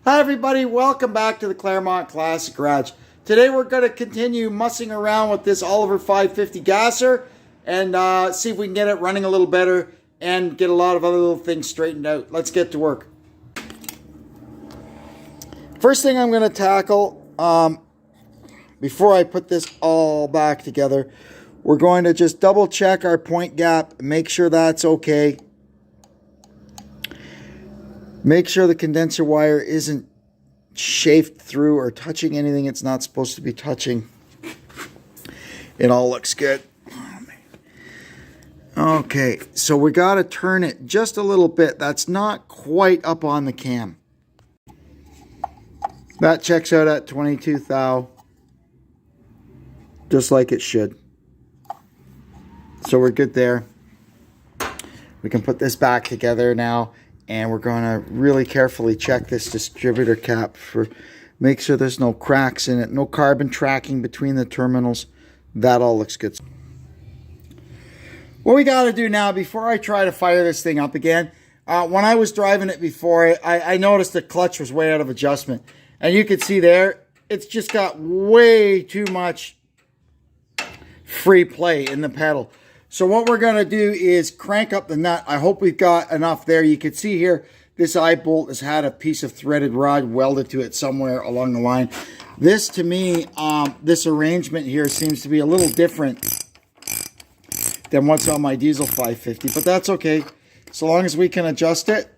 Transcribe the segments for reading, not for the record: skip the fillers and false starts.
Hi everybody, welcome back to the Claremont Classic Garage. Today we're going to continue mussing around with this Oliver 550 gasser and see if we can get it running a little better and get a lot of other little things straightened out. Let's get to work. First thing I'm going to tackle, before I put this all back together, we're going to just double check our point gap, make sure that's okay. Make sure the condenser wire isn't chafed through or touching anything it's not supposed to be touching. It all looks good. Okay, so we got to turn it just a little bit. That's not quite up on the cam. That checks out at 22 thou, just like it should. So we're good there. We can put this back together now. And we're going to really carefully check this distributor cap for make sure there's no cracks in it, no carbon tracking between the terminals. That all looks good. What we got to do now, before I try to fire this thing up again, when I was driving it before, I noticed the clutch was way out of adjustment. And you can see there, it's just got way too much free play in the pedal. So what we're going to do is crank up the nut. I hope we've got enough there. You can see here, this eye bolt has had a piece of threaded rod welded to it somewhere along the line. This, to me, this arrangement here seems to be a little different than what's on my diesel 550, but that's okay. So long as we can adjust it.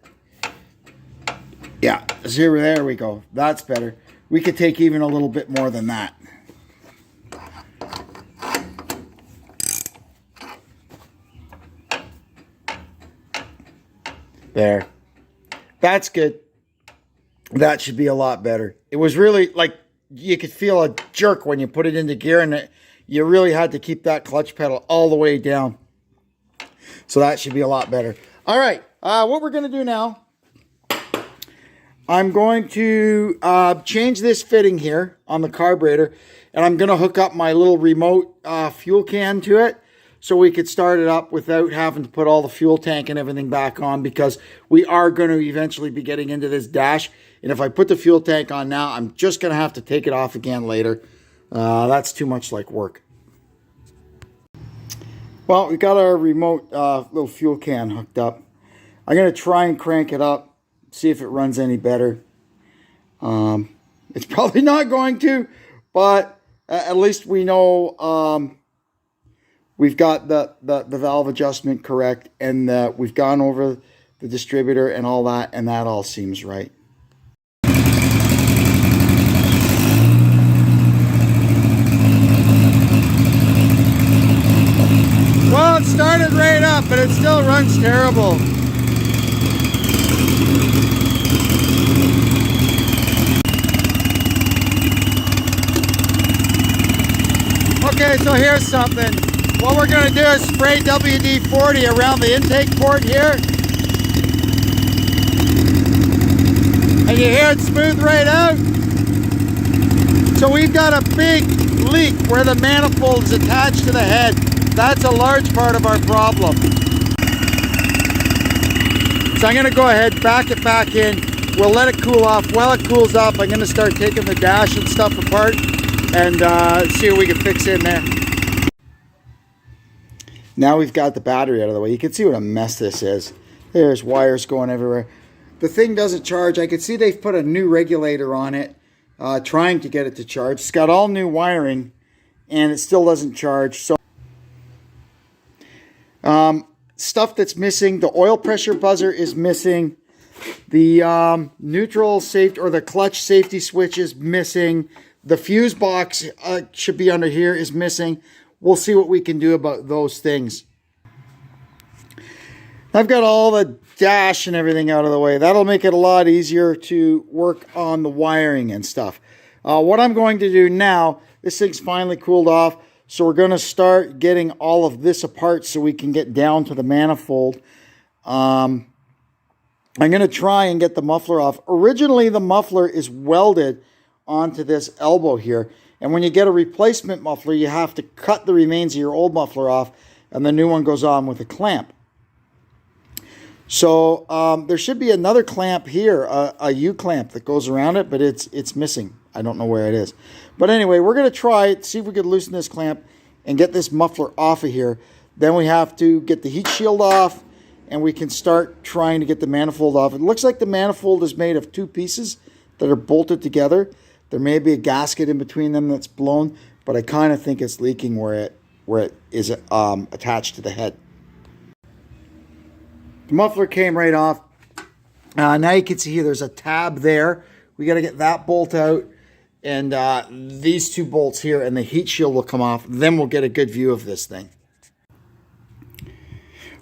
Yeah, there we go. That's better. We could take even a little bit more than that. There. That's good. That should be a lot better. It was really like you could feel a jerk when you put it into gear, and you really had to keep that clutch pedal all the way down. So that should be a lot better. All right. What we're going to do now, I'm going to change this fitting here on the carburetor, and I'm going to hook up my little remote fuel can to it, so we could start it up without having to put all the fuel tank and everything back on, because we are going to eventually be getting into this dash. And if I put the fuel tank on now, I'm just going to have to take it off again later. That's too much like work. Well, we got our remote little fuel can hooked up. I'm going to try and crank it up, see if it runs any better. It's probably not going to, but at least we know... we've got the valve adjustment correct, and we've gone over the distributor and all that, and that all seems right. Well, it started right up, but it still runs terrible. Okay, so here's something. What we're going to do is spray WD-40 around the intake port here. And you hear it smooth right out. So we've got a big leak where the manifold is attached to the head. That's a large part of our problem. So I'm going to go ahead, back it back in. We'll let it cool off. While it cools off, I'm going to start taking the dash and stuff apart and see what we can fix in there. Now we've got the battery out of the way. You can see what a mess this is. There's wires going everywhere. The thing doesn't charge. I can see they've put a new regulator on it, trying to get it to charge. It's got all new wiring, and it still doesn't charge. So, stuff that's missing. The oil pressure buzzer is missing. The neutral safety or the clutch safety switch is missing. The fuse box should be under here is missing. We'll see what we can do about those things. I've got all the dash and everything out of the way. That'll make it a lot easier to work on the wiring and stuff. What I'm going to do now, this thing's finally cooled off, so we're going to start getting all of this apart so we can get down to the manifold. I'm going to try and get the muffler off. Originally, the muffler is welded onto this elbow here. And when you get a replacement muffler, you have to cut the remains of your old muffler off, and the new one goes on with a clamp. So there should be another clamp here, a U-clamp that goes around it, but it's missing. I don't know where it is. But anyway, we're going to try it, see if we can loosen this clamp and get this muffler off of here. Then we have to get the heat shield off, and we can start trying to get the manifold off. It looks like the manifold is made of two pieces that are bolted together. There may be a gasket in between them that's blown, but I kind of think it's leaking where it is attached to the head. The muffler came right off. Now you can see here there's a tab there. We got to get that bolt out, and these two bolts here, and the heat shield will come off. Then we'll get a good view of this thing.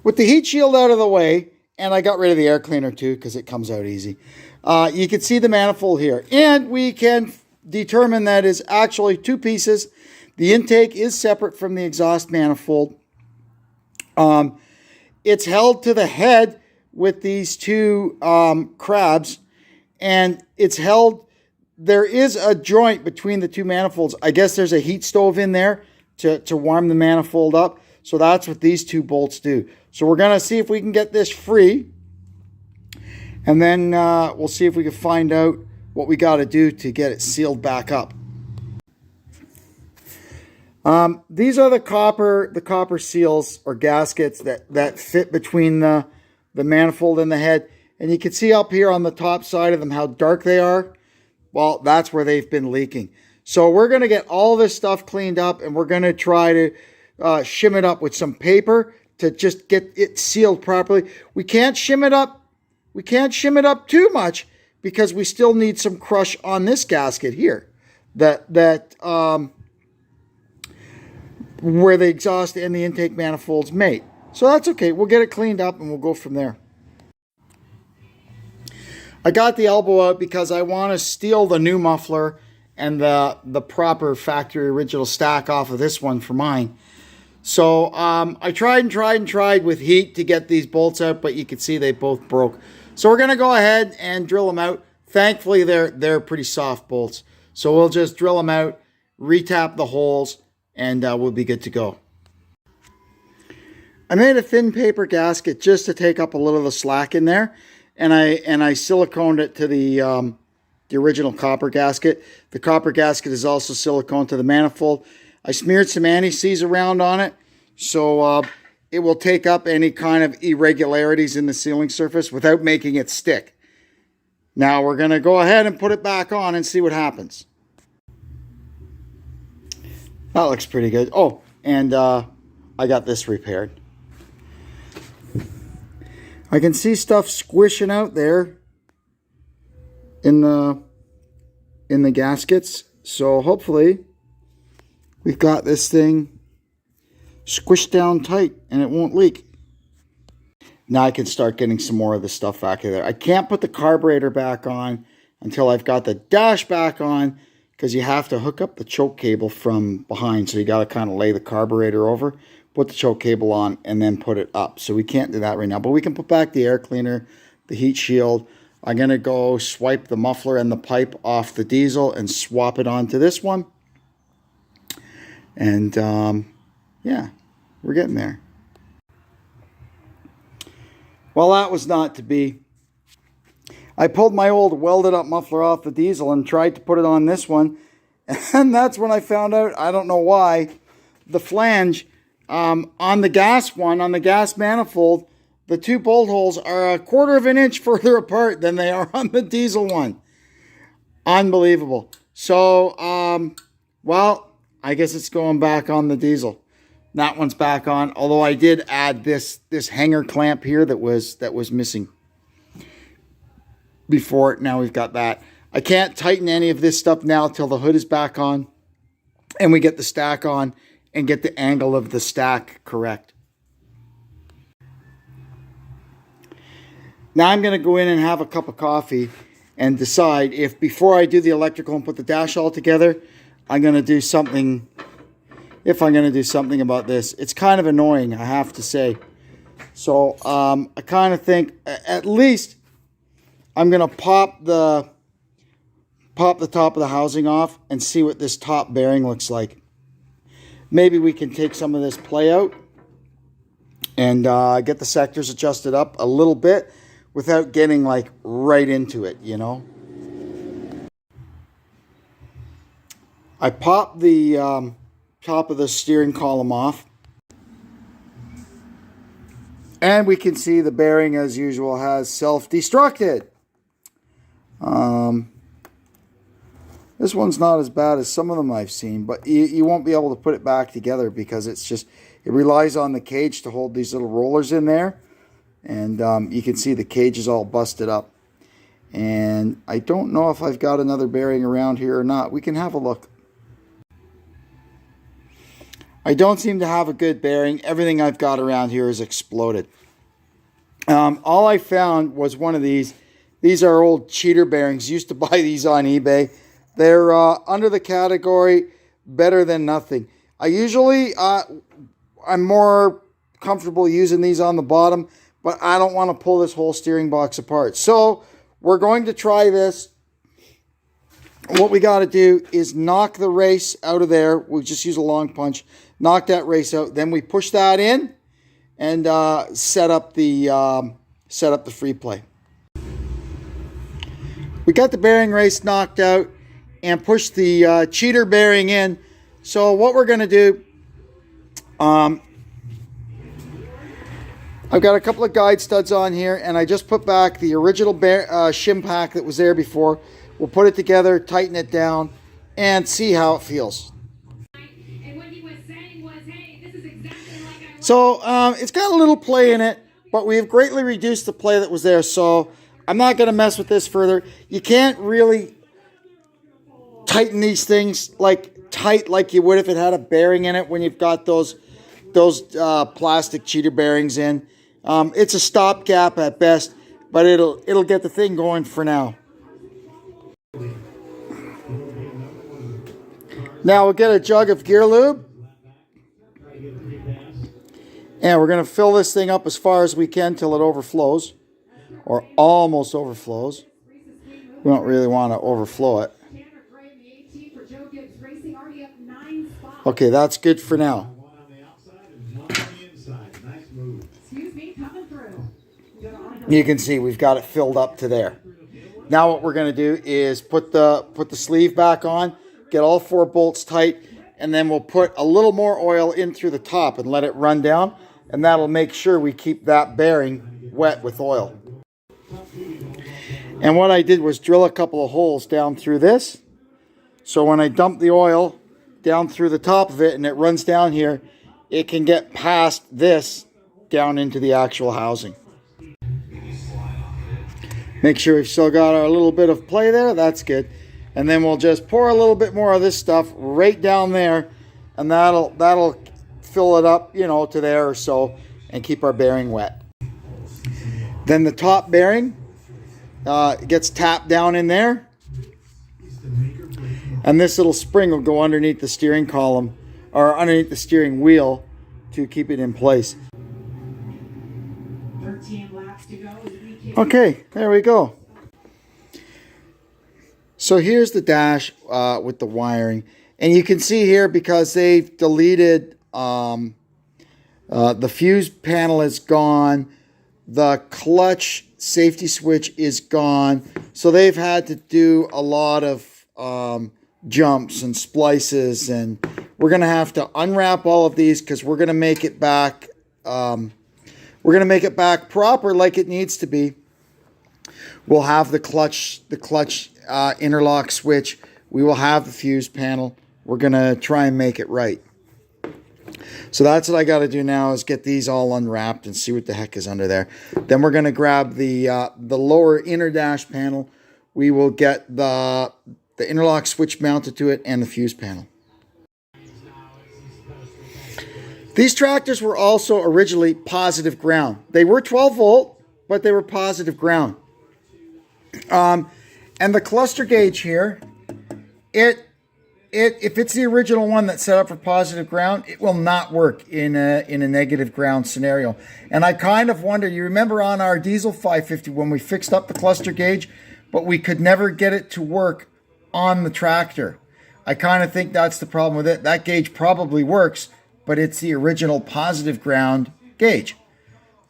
With the heat shield out of the way, and I got rid of the air cleaner too because it comes out easy. You can see the manifold here, and we can determine that is actually two pieces. The intake is separate from the exhaust manifold. It's held to the head with these two crabs, and it's held. There is a joint between the two manifolds. I guess there's a heat stove in there to warm the manifold up. So that's what these two bolts do. So we're going to see if we can get this free, and then we'll see if we can find out what we got to do to get it sealed back up. These are the copper seals or gaskets that fit between the manifold and the head. And you can see up here on the top side of them how dark they are. Well, that's where they've been leaking. So we're going to get all this stuff cleaned up, and we're going to try to shim it up with some paper to just get it sealed properly. We can't shim it up. We can't shim it up too much because we still need some crush on this gasket here. Where the exhaust and the intake manifolds mate. So that's okay. We'll get it cleaned up and we'll go from there. I got the elbow out because I want to steal the new muffler and the proper factory original stack off of this one for mine. So I tried with heat to get these bolts out, but you can see they both broke. So we're going to go ahead and drill them out. Thankfully, they're pretty soft bolts. So we'll just drill them out, retap the holes, and we'll be good to go. I made a thin paper gasket just to take up a little of the slack in there, and I siliconed it to the original copper gasket. The copper gasket is also silicone to the manifold. I smeared some anti-seize around on it, so it will take up any kind of irregularities in the sealing surface without making it stick. Now we're going to go ahead and put it back on and see what happens. That looks pretty good. Oh, and I got this repaired. I can see stuff squishing out there in the gaskets. So hopefully we've got this thing squished down tight and it won't leak. Now I can start getting some more of the stuff back in there. I can't put the carburetor back on until I've got the dash back on, because you have to hook up the choke cable from behind. So you got to kind of lay the carburetor over, put the choke cable on, and then put it up. So we can't do that right now. But we can put back the air cleaner, the heat shield. I'm going to go swipe the muffler and the pipe off the diesel and swap it onto this one. And yeah, we're getting there. Well, that was not to be. I pulled my old welded up muffler off the diesel and tried to put it on this one. And that's when I found out, I don't know why, the flange on the gas one, on the gas manifold, the two bolt holes are 1/4 of an inch further apart than they are on the diesel one. Unbelievable. So, well, I guess it's going back on the diesel. That one's back on, although I did add this hanger clamp here that was missing before. Now we've got that. I can't tighten any of this stuff now till the hood is back on and we get the stack on and get the angle of the stack correct. Now I'm going to go in and have a cup of coffee and decide if, before I do the electrical and put the dash all together, I'm going to do something. If I'm going to do something about this. It's kind of annoying, I have to say. So I kind of think at least I'm going to pop the top of the housing off and see what this top bearing looks like. Maybe we can take some of this play out and get the sectors adjusted up a little bit without getting like right into it, you know. I popped the top of the steering column off, and we can see the bearing, as usual, has self-destructed. This one's not as bad as some of them I've seen, but you won't be able to put it back together because it relies on the cage to hold these little rollers in there. And you can see the cage is all busted up. And I don't know if I've got another bearing around here or not. We can have a look. I don't seem to have a good bearing. Everything I've got around here is exploded. All I found was one of these. These are old cheater bearings. Used to buy these on eBay. They're under the category better than nothing. I'm more comfortable using these on the bottom, but I don't want to pull this whole steering box apart. So we're going to try this. What we got to do is knock the race out of there. We'll just use a long punch, knock that race out. Then we push that in and set up the free play. We got the bearing race knocked out and push the cheater bearing in. So what we're going to do, I've got a couple of guide studs on here, and I just put back the original shim pack that was there before. We'll put it together, tighten it down, and see how it feels. So it's got a little play in it, but we have greatly reduced the play that was there. So I'm not going to mess with this further. You can't really tighten these things tight like you would if it had a bearing in it when you've got those plastic cheater bearings in. It's a stopgap at best, but it'll get the thing going for now. Now we'll get a jug of gear lube, and we're going to fill this thing up as far as we can till it overflows, or almost overflows. We don't really want to overflow it. Okay, that's good for now. You can see we've got it filled up to there. Now what we're going to do is put the sleeve back on, get all 4 bolts tight, and then we'll put a little more oil in through the top and let it run down, and that'll make sure we keep that bearing wet with oil. And what I did was drill a couple of holes down through this, so when I dump the oil down through the top of it and it runs down here, it can get past this down into the actual housing. Make sure we've still got our little bit of play there. That's good. And then we'll just pour a little bit more of this stuff right down there, and that'll fill it up, to there or so, and keep our bearing wet. Then the top bearing gets tapped down in there, and this little spring will go underneath the steering column, or underneath the steering wheel, to keep it in place. 13 laps to go. Okay, there we go. So here's the dash with the wiring, and you can see here, because they've deleted the fuse panel is gone, the clutch safety switch is gone, so they've had to do a lot of jumps and splices, and we're going to have to unwrap all of these because we're going to make it back proper like it needs to be. We'll have the clutch interlock switch. We will have the fuse panel. We're going to try and make it right. So that's what I got to do now, is get these all unwrapped and see what the heck is under there. Then we're going to grab the lower inner dash panel. We will get the interlock switch mounted to it and the fuse panel. These tractors were also originally positive ground. They were 12 volt, but they were positive ground. And the cluster gauge here, if it's the original one that's set up for positive ground, it will not work in a negative ground scenario. And I kind of wonder, you remember on our diesel 550 when we fixed up the cluster gauge, but we could never get it to work on the tractor. I kind of think that's the problem with it. That gauge probably works, but it's the original positive ground gauge.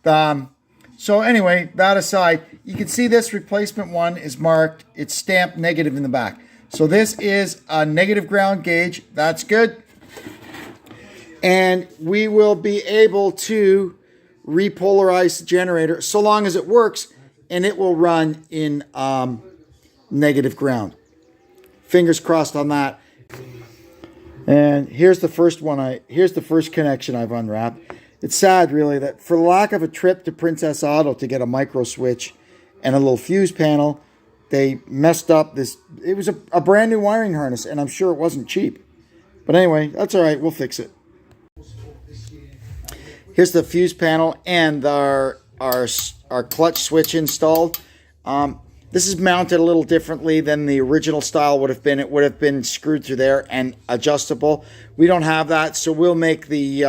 So anyway, that aside, you can see this replacement one is marked. It's stamped negative in the back. So this is a negative ground gauge. That's good. And we will be able to repolarize the generator so long as it works, and it will run in negative ground. Fingers crossed on that. And here's the first one. Here's the first connection I've unwrapped. It's sad, really, that for lack of a trip to Princess Auto to get a micro switch and a little fuse panel, they messed up this. It was a brand new wiring harness, and I'm sure it wasn't cheap. But anyway, that's all right. We'll fix it. Here's the fuse panel and our clutch switch installed. This is mounted a little differently than the original style would have been. It would have been screwed through there and adjustable. We don't have that, so we'll make the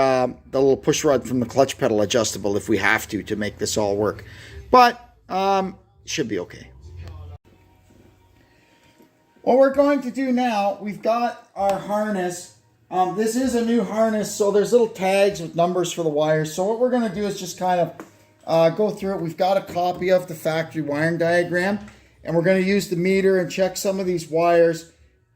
little push rod from the clutch pedal adjustable if we have to make this all work. But should be okay. What we're going to do now, we've got our harness. This is a new harness, so there's little tags with numbers for the wires. So what we're going to do is just kind of go through it. We've got a copy of the factory wiring diagram, and we're going to use the meter and check some of these wires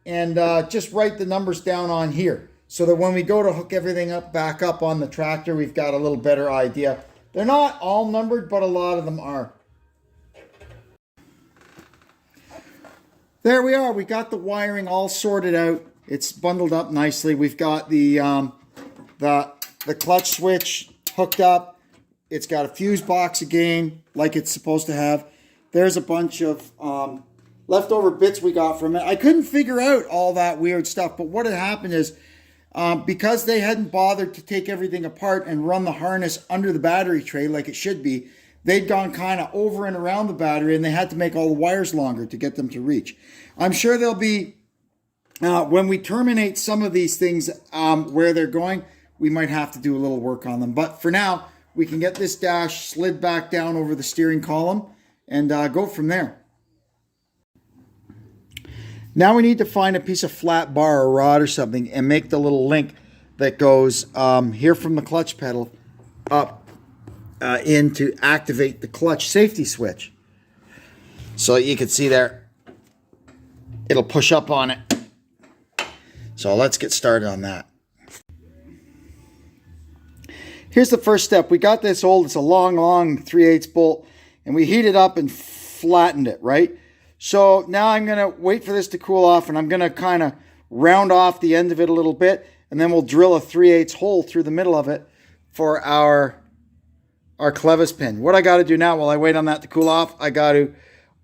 and just write the numbers down on here so that when we go to hook everything up back up on the tractor, we've got a little better idea. They're not all numbered, but a lot of them are. There we are. We got the wiring all sorted out. It's bundled up nicely. We've got the clutch switch hooked up. It's got a fuse box again, like it's supposed to have. There's a bunch of leftover bits we got from it. I couldn't figure out all that weird stuff, but what had happened is because they hadn't bothered to take everything apart and run the harness under the battery tray like it should be, they'd gone kind of over and around the battery, and they had to make all the wires longer to get them to reach. I'm sure there'll be, when we terminate some of these things where they're going, we might have to do a little work on them. But for now, we can get this dash slid back down over the steering column and go from there. Now we need to find a piece of flat bar or rod or something and make the little link that goes here from the clutch pedal up in to activate the clutch safety switch. So you can see there, it'll push up on it. So let's get started on that. Here's the first step. We got this old, it's a long 3/8 bolt, and we heated up and flattened it, right? So now I'm going to wait for this to cool off, and I'm going to kind of round off the end of it a little bit, and then we'll drill a 3/8 hole through the middle of it for our clevis pin. What I got to do now while I wait on that to cool off, I got to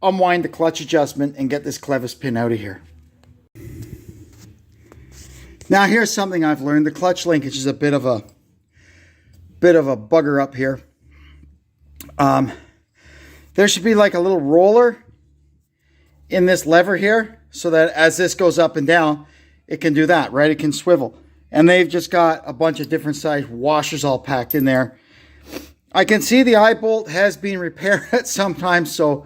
unwind the clutch adjustment and get this clevis pin out of here. Now here's something I've learned. The clutch linkage is a bit of a bugger up here. There should be like a little roller in this lever here so that as this goes up and down, it can do that, right? It can swivel. And they've just got a bunch of different size washers all packed in there. I can see the eye bolt has been repaired at some time, so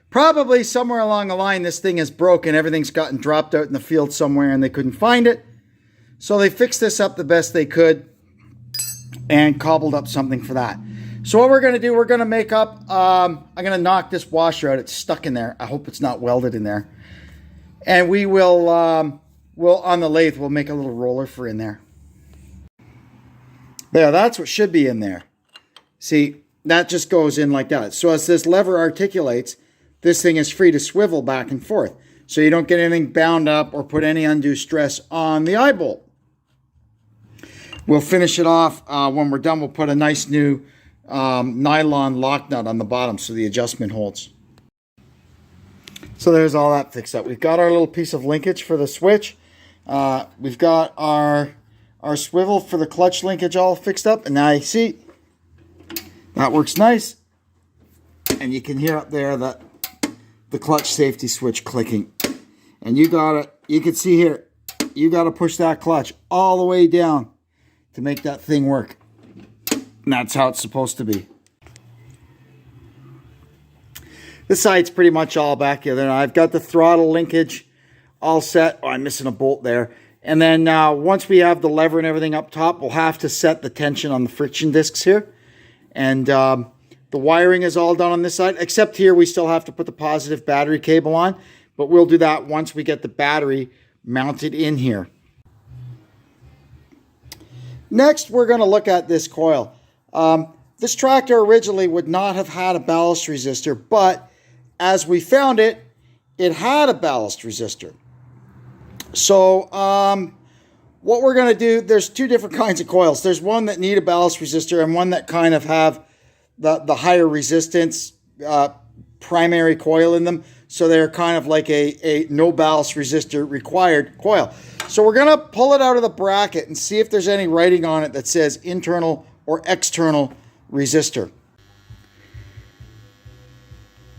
probably somewhere along the line this thing is broken. Everything's gotten dropped out in the field somewhere and they couldn't find it. So they fixed this up the best they could and cobbled up something for that. So what we're going to do, we're going to make up, I'm going to knock this washer out. It's stuck in there. I hope it's not welded in there. And we will, we'll on the lathe, we'll make a little roller for in there. There, that's what should be in there. See, that just goes in like that. So as this lever articulates, this thing is free to swivel back and forth. So you don't get anything bound up or put any undue stress on the eye bolt. We'll finish it off. When we're done, we'll put a nice new nylon lock nut on the bottom so the adjustment holds. So there's all that fixed up. We've got our little piece of linkage for the switch. We've got our swivel for the clutch linkage all fixed up. And now you see, that works nice. And you can hear up there that the clutch safety switch clicking. And you can see here, you got to push that clutch all the way down to make that thing work. And that's how it's supposed to be. This side's pretty much all back here. Then I've got the throttle linkage all set. Oh, I'm missing a bolt there. And then once we have the lever and everything up top, we'll have to set the tension on the friction discs here. And the wiring is all done on this side, except here we still have to put the positive battery cable on, but we'll do that once we get the battery mounted in here. Next, we're going to look at this coil. This tractor originally would not have had a ballast resistor, but as we found it, it had a ballast resistor. So what we're going to do, there's two different kinds of coils. There's one that need a ballast resistor and one that kind of have the higher resistance primary coil in them. So they're kind of like a no ballast resistor required coil. So we're going to pull it out of the bracket and see if there's any writing on it that says internal or external resistor.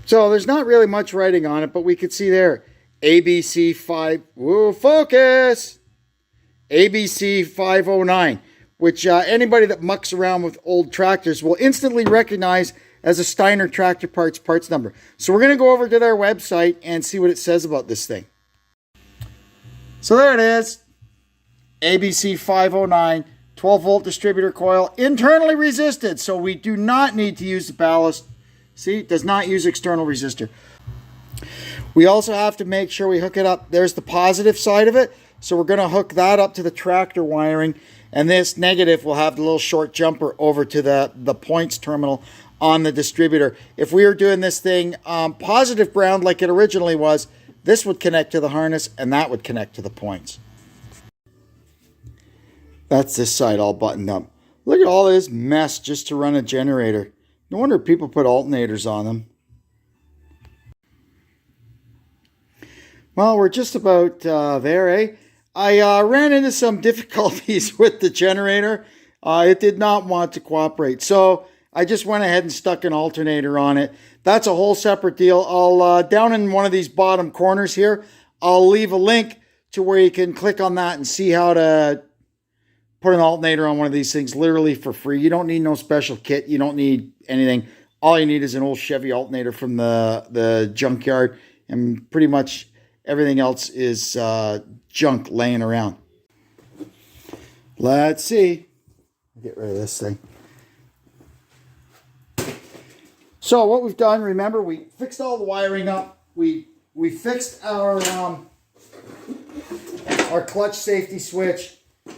So there's not really much writing on it, but we could see there ABC5, whoa, focus, ABC 509, which anybody that mucks around with old tractors will instantly recognize as a Steiner Tractor Parts number. So we're going to go over to their website and see what it says about this thing. So there it is, ABC 509, 12 volt distributor coil, internally resisted. So we do not need to use the ballast. See, it does not use external resistor. We also have to make sure we hook it up. There's the positive side of it. So we're going to hook that up to the tractor wiring. And this negative will have the little short jumper over to the points terminal on the distributor. If we were doing this thing positive ground like it originally was, this would connect to the harness and that would connect to the points. That's this side all buttoned up. Look at all this mess just to run a generator. No wonder people put alternators on them. Well, we're just about there, eh? I ran into some difficulties with the generator. It did not want to cooperate. So I just went ahead and stuck an alternator on it. That's a whole separate deal. I'll down in one of these bottom corners here, I'll leave a link to where you can click on that and see how to put an alternator on one of these things literally for free. You don't need no special kit. You don't need anything. All you need is an old Chevy alternator from the junkyard, and pretty much everything else is junk laying around. Let's see. Get rid of this thing. So what we've done, remember, we fixed all the wiring up. We fixed our clutch safety switch.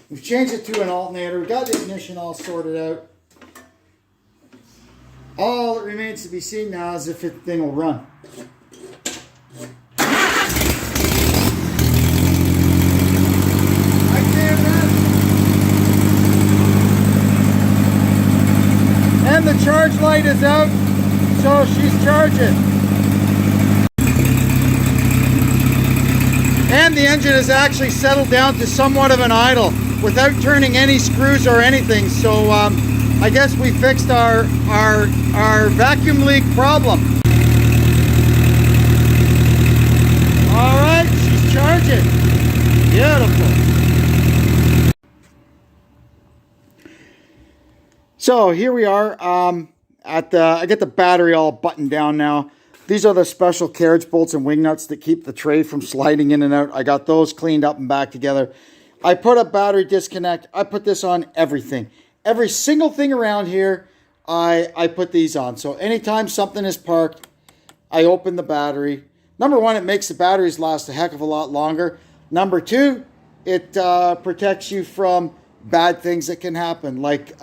We've changed it to an alternator. We got the ignition all sorted out. All that remains to be seen now is if the thing will run. And the charge light is out, so she's charging. And the engine has actually settled down to somewhat of an idle without turning any screws or anything. So I guess we fixed our vacuum leak problem. All right, she's charging. Beautiful. So here we are I get the battery all buttoned down now. These are the special carriage bolts and wing nuts that keep the tray from sliding in and out. I got those cleaned up and back together. I put a battery disconnect. I put this on everything. Every single thing around here, I put these on. So anytime something is parked, I open the battery. Number one, it makes the batteries last a heck of a lot longer. Number two, it protects you from bad things that can happen. Like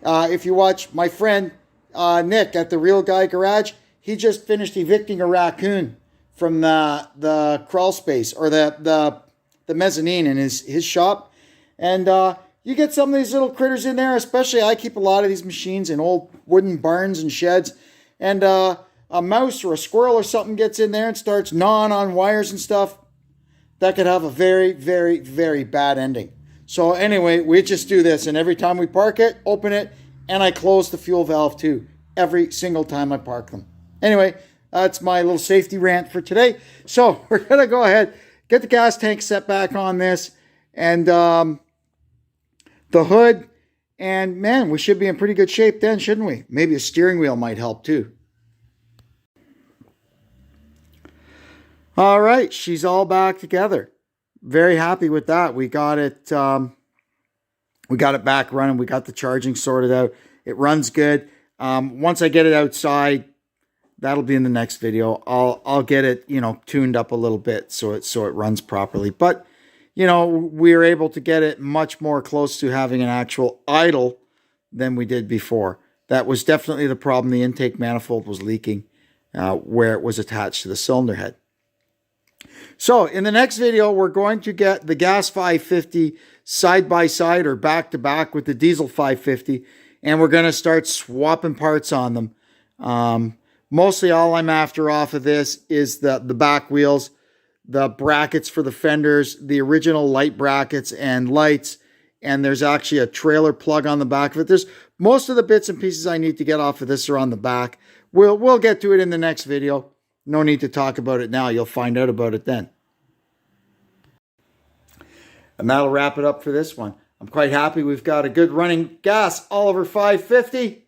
if you watch my friend Nick at the Real Guy Garage, he just finished evicting a raccoon from the crawl space or the mezzanine in his shop. And you get some of these little critters in there, especially I keep a lot of these machines in old wooden barns and sheds. And a mouse or a squirrel or something gets in there and starts gnawing on wires and stuff. That could have a very, very, very bad ending. So anyway, we just do this. And every time we park it, open it, and I close the fuel valve too. Every single time I park them. Anyway, that's my little safety rant for today. So we're going to go ahead, get the gas tank set back on this, and the hood. And man, we should be in pretty good shape then, shouldn't we? Maybe a steering wheel might help too. All right, she's all back together. Very happy with that. We got it back running. We got the charging sorted out. It runs good. Once I get it outside, that'll be in the next video. I'll get it, you know, tuned up a little bit so it runs properly. But, you know, we were able to get it much more close to having an actual idle than we did before. That was definitely the problem. The intake manifold was leaking where it was attached to the cylinder head. So in the next video, we're going to get the gas 550 side by side or back to back with the diesel 550, and we're going to start swapping parts on them. Mostly all I'm after off of this is the back wheels, the brackets for the fenders, the original light brackets and lights, and there's actually a trailer plug on the back of it. There's most of the bits and pieces I need to get off of this are on the back. We'll get to it in the next video. No need to talk about it now. You'll find out about it then. And that'll wrap it up for this one. I'm quite happy we've got a good running gas Oliver 550.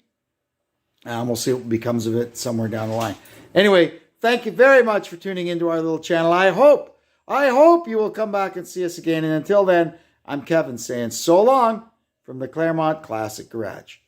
And we'll see what becomes of it somewhere down the line. Anyway, thank you very much for tuning into our little channel. I hope you will come back and see us again. And until then, I'm Kevin saying so long from the Claremont Classic Garage.